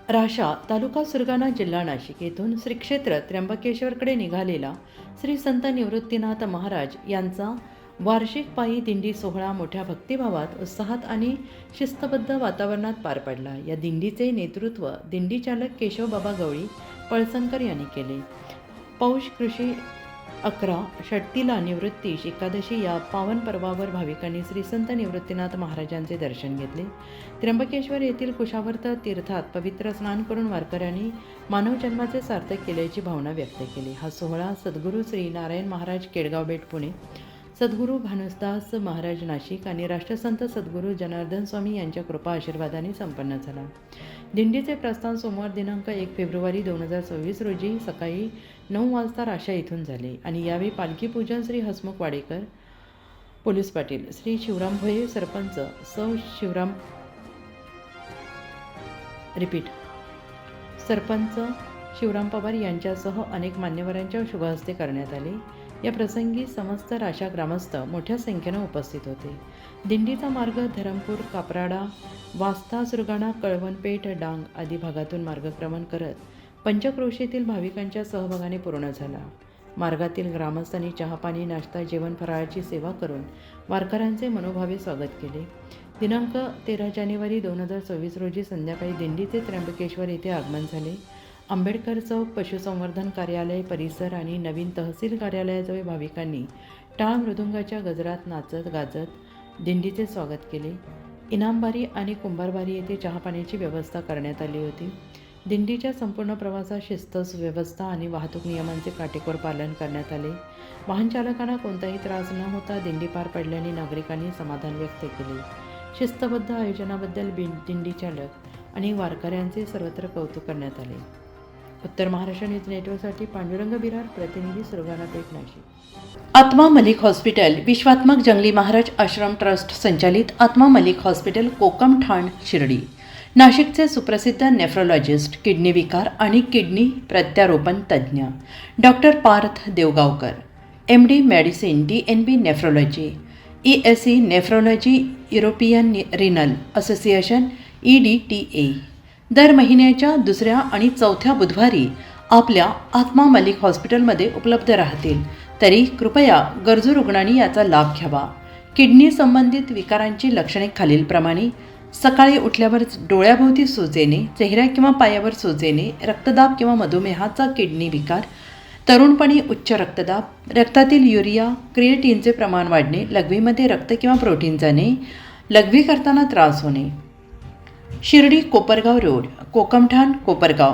राशा तालुका सुरगाणा जिल्हा नाशिक येथून श्री क्षेत्र त्र्यंबकेश्वरकडे निघालेला श्री संत निवृत्तीनाथ महाराज यांचा वार्षिक पायी दिंडी सोहळा मोठ्या भक्तिभावात, उत्साहात आणि शिस्तबद्ध वातावरणात पार पडला. या दिंडीचे नेतृत्व दिंडी चालक केशवबाबा गवळी पळसणकर यांनी केले. पौष कृषी 11 षट्टिला निवृत्ती एकादशी या पावन पर्वावर भाविकांनी श्री संत निवृत्तीनाथ महाराजांचे दर्शन घेतले. त्र्यंबकेश्वर येथील कुशावर्त तीर्थात पवित्र स्नान करून वारकऱ्यांनी मानवजन्माचे सार्थक केल्याची भावना व्यक्त केली. हा सोहळा सद्गुरू श्री नारायण महाराज केडगाव बेट पुणे, सद्गुरू भानुसदास महाराज नाशिक आणि राष्ट्रसंत सद्गुरू जनार्दन स्वामी यांच्या कृपा आशीर्वादाने संपन्न झाला. दिंडीचे प्रस्थान सोमवार दिनांक 1 फेब्रुवारी 2026 रोजी सकाळी 9 वाजता राशा इथून झाले आणि यावेळी पालखी पूजन श्री हसमुख वाडेकर पोलीस पाटील, श्री शिवराम भोये सरपंच, सरपंच शिवराम पवार यांच्यासह अनेक मान्यवरांच्या शुभहस्ते करण्यात आले. या प्रसंगी समस्त राशा ग्रामस्थ मोठ्या संख्येने उपस्थित होते. दिंडीचा मार्ग धरमपूर, कापराडा, वास्ता, सुरगाणा, कळवणपेठ, डांग आदी भागातून मार्गक्रमण करत पंचक्रोशीतील भाविकांच्या सहभागाने पूर्ण झाला. मार्गातील ग्रामस्थांनी चहापाणी, नाश्ता, जेवण, फराळाची सेवा करून वारकऱ्यांचे मनोभावे स्वागत केले. दिनांक 13 जानेवारी 2026 रोजी संध्याकाळी दिंडीचे त्र्यंबकेश्वर येथे आगमन झाले. आंबेडकर चौक, पशुसंवर्धन कार्यालय परिसर आणि नवीन तहसील कार्यालयाजवळ भाविकांनी टाळ मृदुंगाच्या गजरात नाचत गाजत दिंडीचे स्वागत केले. इनामबारी आणि कुंभारबारी येथे चहापाण्याची व्यवस्था करण्यात आली होती. दिंडीच्या संपूर्ण प्रवासात शिस्त, सुव्यवस्था आणि वाहतूक नियमांचे काटेकोर पालन करण्यात आले. वाहन चालकांना कोणताही त्रास न होता दिंडी पार पडल्याने नागरिकांनी समाधान व्यक्त केले. शिस्तबद्ध आयोजनाबद्दल दिंडी चालक आणि वारकऱ्यांचे सर्वत्र कौतुक करण्यात आले. उत्तर महाराष्ट्र न्यूज नेटवर्कसाठी पांडुरंग बिरार, प्रतिनिधी सुरगाणा पेठ, नाशिक. आत्मा मलिक हॉस्पिटल विश्वात्मक जंगली महाराज आश्रम ट्रस्ट संचालित आत्मा मलिक हॉस्पिटल, कोकम ठाण, शिर्डी. नाशिकचे सुप्रसिद्ध नेफ्रोलॉजिस्ट, किडनी विकार आणि किडनी प्रत्यारोपण तज्ज्ञ doctor Parth Deogaonkar, MD medicine, DNB nephrology, ESE nephrology, European renal association EDTA. दर महिन्याच्या 2ऱ्या आणि 4थ्या बुधवारी आपल्या आत्मा मलिक हॉस्पिटलमध्ये उपलब्ध राहतील. तरी कृपया गरजू रुग्णांनी याचा लाभ घ्यावा. किडनी संबंधित विकारांची लक्षणे खालीलप्रमाणे: सकाळी उठल्यावर डोळ्याभोवती सूज येणे, चेहऱ्या किंवा पायावर सूज येणे, रक्तदाब किंवा मधुमेहाचा किडनी विकार, तरुणपणी उच्च रक्तदाब, रक्तातील युरिया क्रिएटिनचे प्रमाण वाढणे, लघवीमध्ये रक्त किंवा प्रोटीन जाणे, लघवी करताना त्रास होणे. शिर्डी कोपरगाव रोड, कोकमठाण, कोपरगाव.